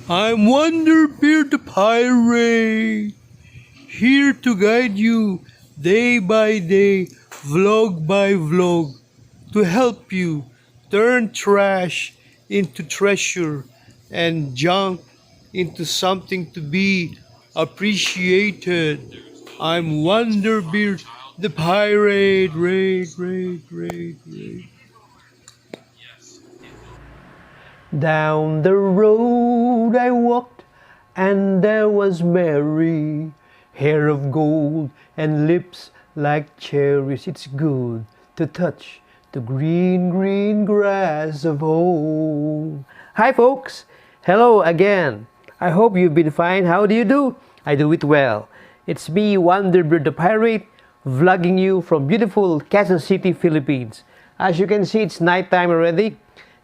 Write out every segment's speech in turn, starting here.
I'm Wonderbeard the Pirate, here to guide you day by day, vlog by vlog, to help you turn trash into treasure and junk into something to be appreciated. I'm Wonderbeard the Pirate, raid. Down the road I walked, and there was Mary, hair of gold and lips like cherries. It's good to touch the green, green grass of home. Hi, folks. Hello again. I hope you've been fine. How do you do? I do it well. It's me, Wonderbird the Pirate, vlogging you from beautiful Quezon City, Philippines. As you can see, it's nighttime already.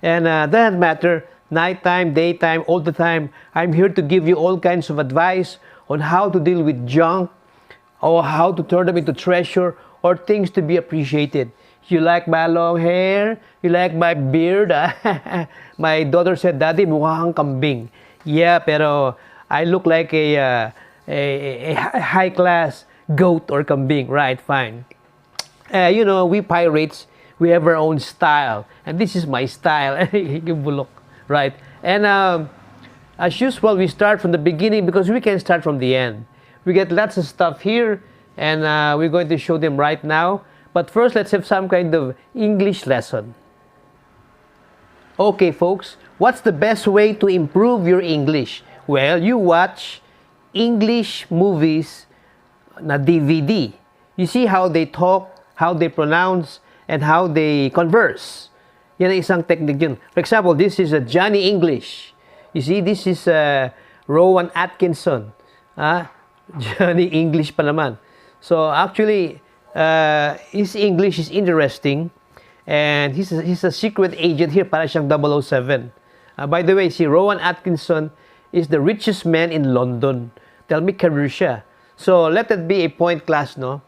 And doesn't matter, nighttime, daytime, all the time, I'm here to give you all kinds of advice on how to deal with junk or how to turn them into treasure or things to be appreciated. You like my long hair? You like my beard? My daughter said, Daddy, mukha kang kambing. Yeah, pero I look like a high-class goat or kambing. Right, fine. We pirates, we have our own style. And this is my style. Right? And as usual, we start from the beginning because we can start from the end. We get lots of stuff here, and we're going to show them right now. But first, let's have some kind of English lesson. Okay, folks, what's the best way to improve your English? Well, you watch English movies na DVD. You see how they talk, how they pronounce, and how they converse. Yan ang isang technique yun. For example, this is a Johnny English. You see, this is Rowan Atkinson. Johnny English pa naman. So actually, his English is interesting. And he's a secret agent here, para siyang 007. By the way, si Rowan Atkinson is the richest man in London. Tell me, career siya. So let that be a point, class, no?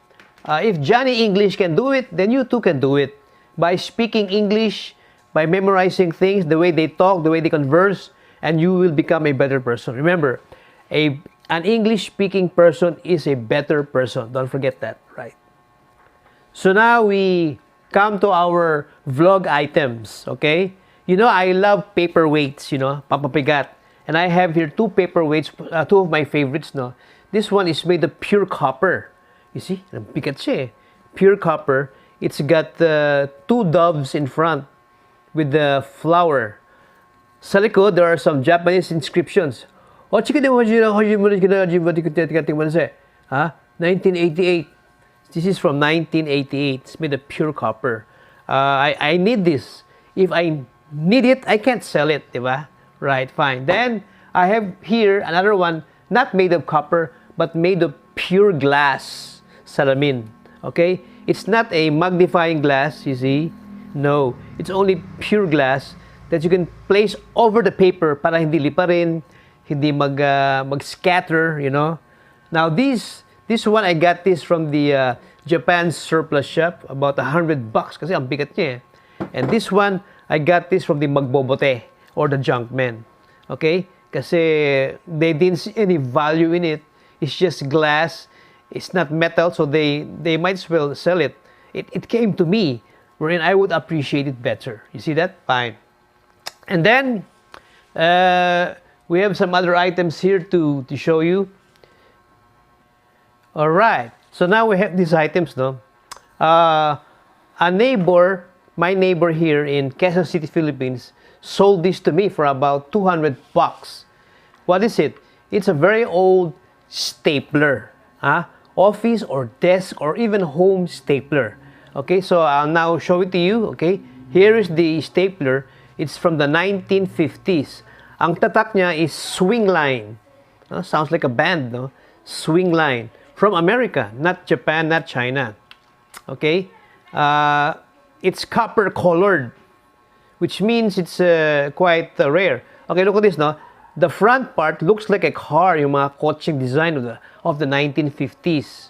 If Johnny English can do it, then you too can do it. By speaking English, by memorizing things, the way they talk, the way they converse, and you will become a better person. Remember, an English-speaking person is a better person. Don't forget that, right? So now we come to our vlog items, okay? You know, I love paperweights, papapigat. And I have here two paperweights, two of my favorites, no? This one is made of pure copper. You see, bigat siya eh. Pure copper. It's got two doves in front with the flower. Sa likod, there are some Japanese inscriptions. 1988. This is from 1988. It's made of pure copper. I need this. If I need it, I can't sell it, diba? Right, fine. Then, I have here another one, not made of copper, but made of pure glass, salamin. Okay? It's not a magnifying glass, you see? No. It's only pure glass that you can place over the paper para hindi liparin, hindi mag-scatter, Now, this one, I got this from the Japan surplus shop, about $100 kasi ang bigat niya eh. And this one, I got this from the magbobote or the junk men. Okay? Kasi they didn't see any value in it. It's just glass. It's not metal, so they might as well sell it. It came to me, wherein I would appreciate it better. You see that? Fine. And then, we have some other items here to show you. Alright. So now we have these items, no? A neighbor, my neighbor here in Quezon City, Philippines, sold this to me for about $200. What is it? It's a very old stapler. Office or desk or even home stapler. Okay, so I'll now show it to you. Okay, here is the stapler. It's from the 1950s. Ang tatak niya is swing line. Sounds like a band, no? Swing line. From America, not Japan, not China. Okay? It's copper colored, which means it's quite rare. Okay, look at this, no? The front part looks like a car, yung mga kotseng design of the 1950s.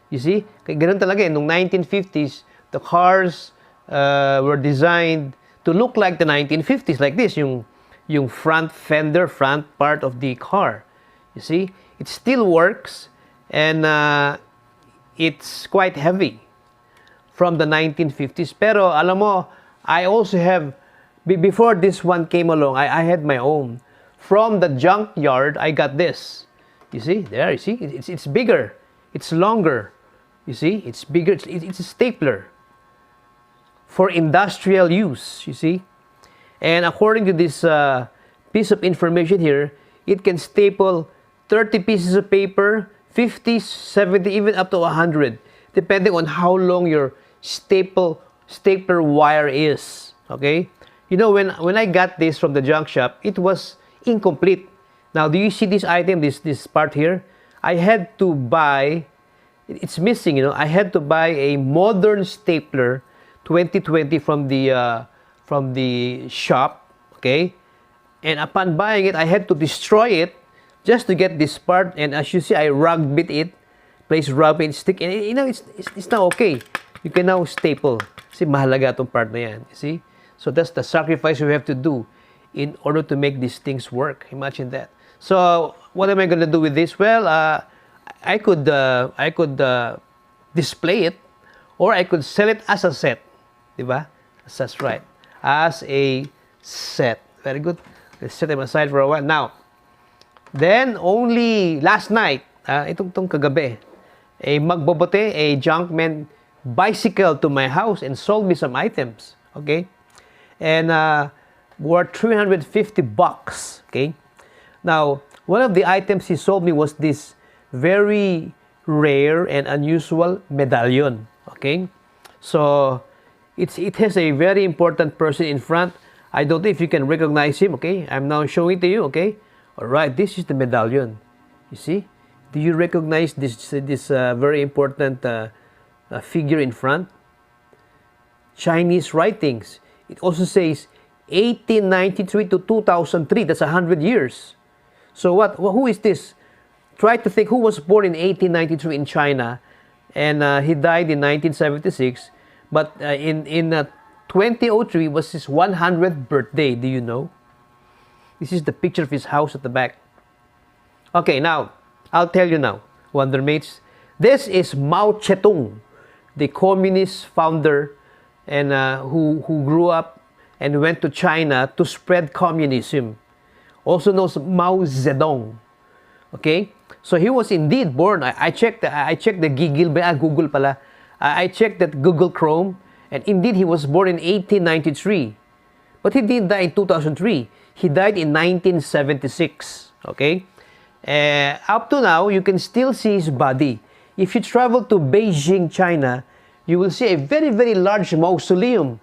You see? Kaya ganun talaga eh. Noong 1950s, the cars were designed to look like the 1950s, like this, yung yung front fender, front part of the car. You see, it still works, and it's quite heavy from the 1950s. Pero alam mo, I also have, before this one came along, I had my own. From the junkyard, I got this. You see, there, you see, it's bigger, it's longer. You see, it's bigger, it's a stapler for industrial use, you see. And according to this piece of information here, it can staple 30 pieces of paper, 50, 70, even up to 100, depending on how long your stapler wire is, okay? You know, when I got this from the junk shop, it was incomplete. Now, do you see this item, this part here? I had to buy, it's missing, you know. I had to buy a modern stapler 2020 from the shop, okay? And upon buying it, I had to destroy it just to get this part. And as you see, I rug-bit it, place rub-in stick, and you know, it's now okay. You can now staple. Kasi mahalaga itong part na yan, you see? So that's the sacrifice we have to do in order to make these things work. Imagine that. So what am I going to do with this? Well, I could display it, or I could sell it as a set. Diba? That's right. As a set. Very good. Let's set them aside for a while. Now, then only last night, itong kagabi, a magbobote, a junkman bicycle to my house and sold me some items. Okay? And worth $350. Okay? Now, one of the items he sold me was this very rare and unusual medallion. Okay? So, it has a very important person in front. I don't know if you can recognize him, okay? I'm now showing it to you, okay? All right, this is the medallion. You see? Do you recognize this very important figure in front? Chinese writings. It also says 1893 to 2003. That's 100 years. So who is this? Try to think who was born in 1893 in China, and he died in 1976. But in 2003 was his 100th birthday. Do you know? This is the picture of his house at the back. Okay, now, I'll tell you now, Wondermates. This is Mao Zedong, the communist founder, and who grew up and went to China to spread communism. Also known as Mao Zedong. Okay? So he was indeed born. I checked the Google pala. I checked that Google Chrome, and indeed he was born in 1893. But he didn't die in 2003. He died in 1976. Okay? Up to now, you can still see his body. If you travel to Beijing, China, you will see a very, very large mausoleum.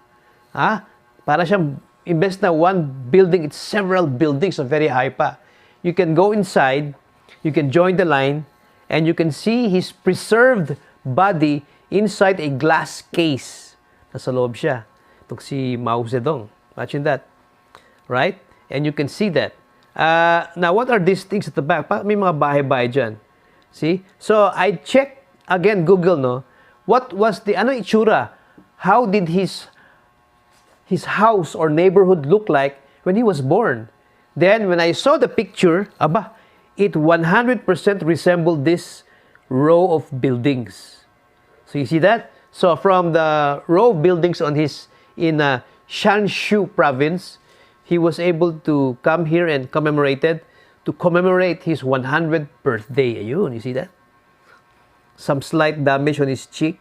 Para siyang, imbes na one building, it's several buildings of very high pa. You can go inside, you can join the line, and you can see his preserved body inside a glass case. Nasa loob siya. Itong si Mao Zedong. Imagine that. Right? And you can see that. Now, what are these things at the back? May mga bahay-bahay dyan. See? So, I checked, again, Google, no? What was the, ano itsura? How did his house or neighborhood look like when he was born? Then, when I saw the picture, it 100% resembled this row of buildings. So you see that? So from the row of buildings in Shanshu province, he was able to come here and commemorate his 100th birthday. Ayun, you see that? Some slight damage on his cheek.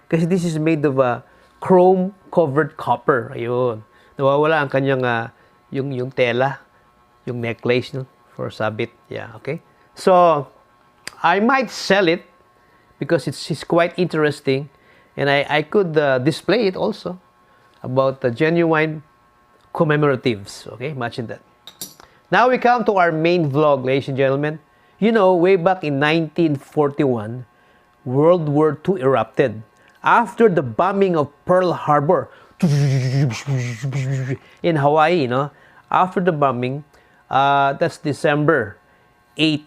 Kasi this is made of chrome-covered copper. Ayun. Nawawala ang kanyang, yung tela, yung necklace, no? For sabit. Yeah, okay? So, I might sell it because it's quite interesting, and I could display it also about the genuine commemoratives. Okay, imagine that. Now we come to our main vlog, ladies and gentlemen. You know, way back in 1941, World War II erupted. After the bombing of Pearl Harbor in Hawaii, you know, after the bombing, that's December 8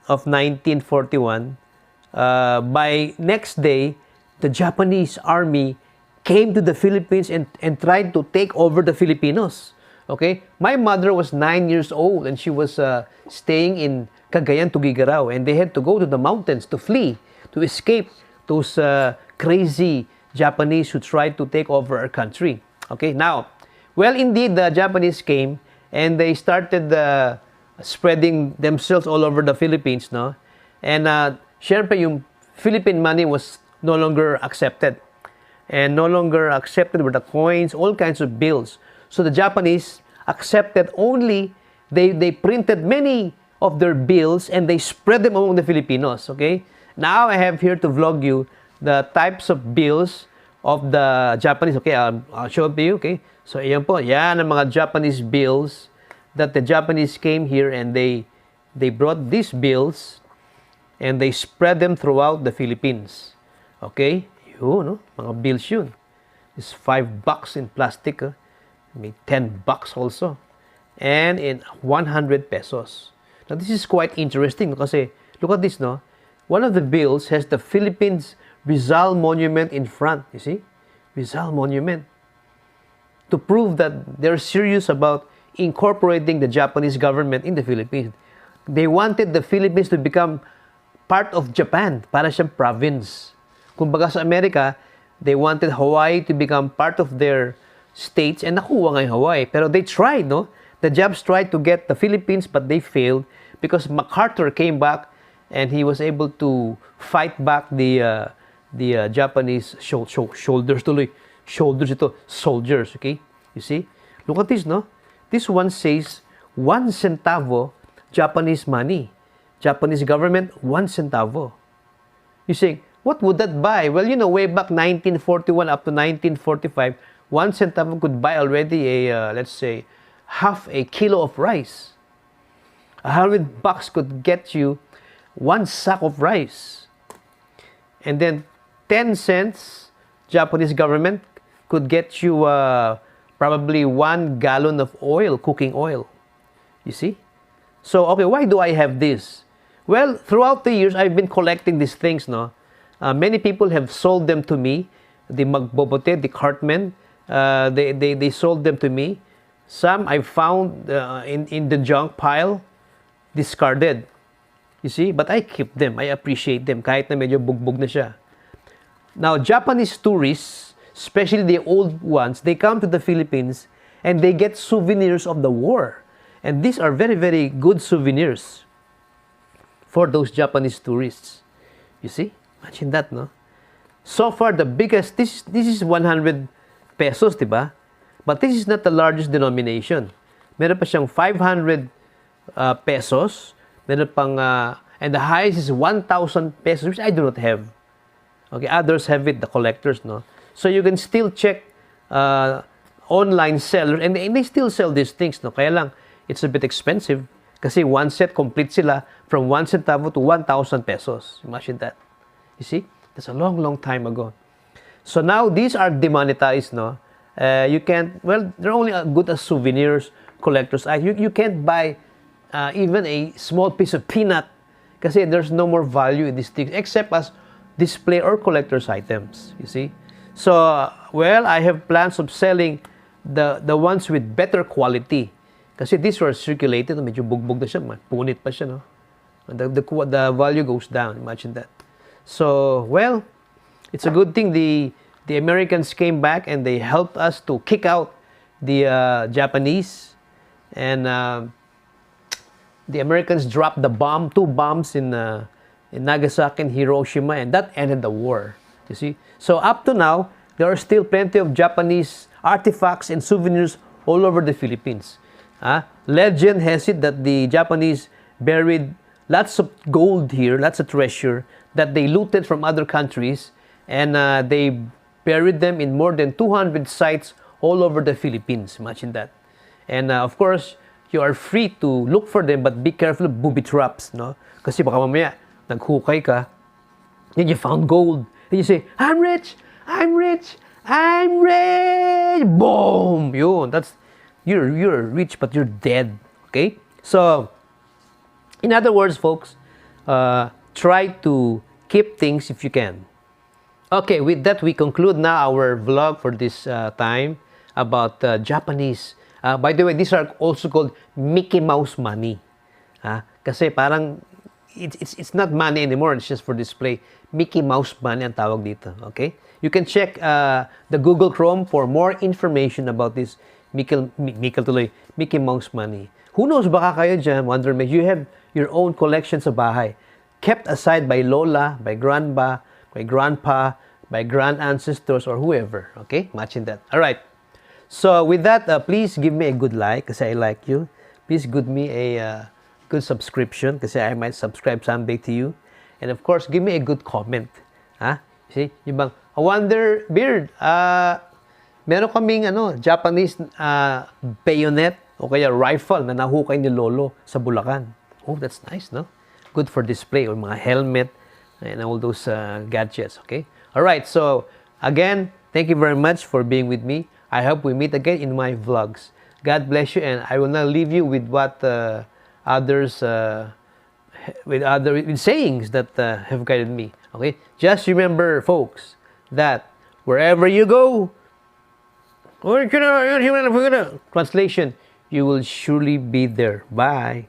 of 1941. By next day, the Japanese army came to the Philippines and tried to take over the Filipinos. Okay? My mother was 9 years old and she was staying in Cagayan, Tugigaraw, and they had to go to the mountains to flee, to escape those crazy Japanese who tried to take over our country. Okay? Now, well, indeed, the Japanese came and they started spreading themselves all over the Philippines, no? And syempre, yung Philippine money was no longer accepted. And no longer accepted were the coins, all kinds of bills. So the Japanese accepted only, they printed many of their bills and they spread them among the Filipinos, okay? Now I have here to vlog you the types of bills of the Japanese. Okay, I'll show it to you, okay? So ayan po, yan ang mga Japanese bills that the Japanese came here and they brought these bills and they spread them throughout the Philippines. Okay? Yun, no? Mga bills yun. It's $5 in plastic. May $10 also. And in 100 pesos. Now, this is quite interesting kasi, look at this, no? One of the bills has the Philippines Rizal Monument in front. You see? Rizal Monument. To prove that they're serious about incorporating the Japanese government in the Philippines. They wanted the Philippines to become part of Japan, para siyang province. Kumbaga sa Amerika, they wanted Hawaii to become part of their states, and nakuha nga yung Hawaii. Pero they tried, no? The Japs tried to get the Philippines, but they failed because MacArthur came back and he was able to fight back the Japanese shoulders tuloy. Shoulders ito, soldiers, okay? You see? Look at this, no? This one says 1 centavo Japanese money. Japanese government, 1 centavo. You say, what would that buy? Well, you know, way back 1941 up to 1945, 1 centavo could buy already a, let's say, half a kilo of rice. $100 could get you 1 sack of rice. And then 10 cents, Japanese government could get you probably 1 gallon of oil, cooking oil. You see? So, okay, why do I have this? Well, throughout the years, I've been collecting these things, no? Many people have sold them to me. The magbobote, the cartmen, they sold them to me. Some I found in the junk pile, discarded. You see? But I keep them. I appreciate them kahit na medyo bugbog na siya. Now, Japanese tourists, especially the old ones, they come to the Philippines and they get souvenirs of the war. And these are very, very good souvenirs for those Japanese tourists. You see? Imagine that, no? So far, the biggest, this is 100 pesos, diba? But this is not the largest denomination. Meron pa siyang 500 pesos. Meron pang, and the highest is 1,000 pesos, which I do not have. Okay, others have it, the collectors, no? So you can still check online sellers, and they still sell these things, no? Kaya lang, it's a bit expensive. Kasi one set complete sila from 1 centavo to 1,000 pesos. Imagine that. You see? That's a long, long time ago. So now, these are demonetized, no? You can't, well, they're only good as souvenirs, collectors. You can't buy even a small piece of peanut kasi there's no more value in these things except as display or collector's items. You see? So, well, I have plans of selling the ones with better quality. Kasi these were circulated, medyo bugbog na siya, punit pa siya, no? The value goes down, imagine that. So, well, it's a good thing the Americans came back and they helped us to kick out the Japanese. And the Americans dropped the bomb, 2 bombs in Nagasaki and Hiroshima, and that ended the war, you see. So up to now, there are still plenty of Japanese artifacts and souvenirs all over the Philippines. Legend has it that the Japanese buried lots of gold here, lots of treasure that they looted from other countries, and they buried them in more than 200 sites all over the Philippines. Imagine that. And of course, you are free to look for them, but be careful of booby traps, no? Kasi baka mamaya, naghukay ka, and you found gold, and you say, I'm rich, I'm rich, I'm rich! Boom! Yun, that's, you're rich, but you're dead, okay? So, in other words, folks, try to keep things if you can. Okay, with that, we conclude now our vlog for this time about Japanese By the way, these are also called Mickey Mouse money. Kasi parang it's not money anymore, it's just for display. Mickey Mouse money ang tawag dito, okay? You can check the Google Chrome for more information about this Mickey Mouse money. Who knows, baka kayo dyan, wonder me, you have your own collection sa bahay, kept aside by lola, by grandpa, by grandpa, by grand ancestors, or whoever, okay? Imagine that. All right. So with that, please give me a good like kasi I like you. Please give me a good subscription kasi I might subscribe someday to you. And of course, give me a good comment. See, yung bang, I wonder, Beard, meron kaming Japanese bayonet o kaya rifle na nahukay ni Lolo sa Bulacan. Oh, that's nice, no? Good for display or mga helmet and all those gadgets, okay? All right, so again, thank you very much for being with me. I hope we meet again in my vlogs. God bless you, and I will not leave you with what others with sayings that have guided me. Okay, just remember, folks, that wherever you go, translation, you will surely be there. Bye.